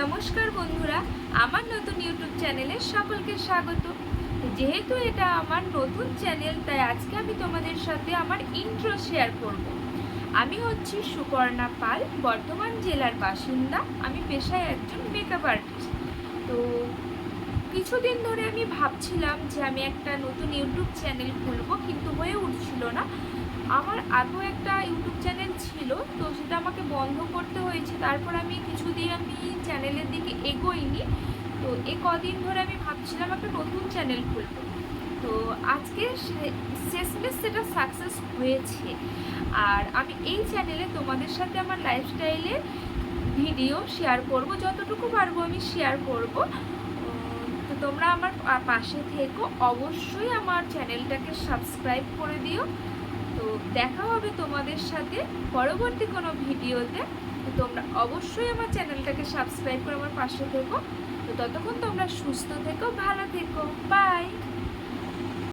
নমস্কার বন্ধুরা, আমার নতুন ইউটিউব চ্যানেলে সকলকে স্বাগত। যেহেতু এটা আমার নতুন চ্যানেল, তাই আজকে আমি তোমাদের সাথে আমার ইন্ট্রো শেয়ার করব। আমি হচ্ছি সুপর্ণা পাল, বর্ধমান জেলার বাসিন্দা। আমি পেশায় একজন মেকআপ আর্টিস্ট। তো কিছুদিন ধরে আমি ভাবছিলাম যে আমি একটা নতুন ইউটিউব চ্যানেল খুলব, কিন্তু হয়ে উঠছিল না। আমার আগেও একটা ইউটিউব চ্যানেল ছিল, তো সেটা আমাকে বন্ধ করতে হয়েছে। তারপর আমি কিছুদিন চ্যানেলের দিকে এগোইনি। তো এই কদিন ধরে আমি ভাবছিলাম একটা নতুন চ্যানেল খুলব। তো আজকে শেষমেশ সেটা সাকসেস হয়েছে। আর আমি এই চ্যানেলে তোমাদের সাথে আমার লাইফস্টাইলের ভিডিও শেয়ার করব, যতটুকু পারবো আমি শেয়ার করব। তো তোমরা আমার পাশে থেকো, অবশ্যই আমার চ্যানেলটাকে সাবস্ক্রাইব করে দিও। তো দেখা হবে তোমাদের সাথে পরবর্তী কোনো ভিডিওতে। তো তোমরা অবশ্যই আমার চ্যানেলটাকে সাবস্ক্রাইব করে আমার পাশে থেকো। তো ততক্ষণ তোমরা সুস্থ থেকো, ভালো থেকো, বাই।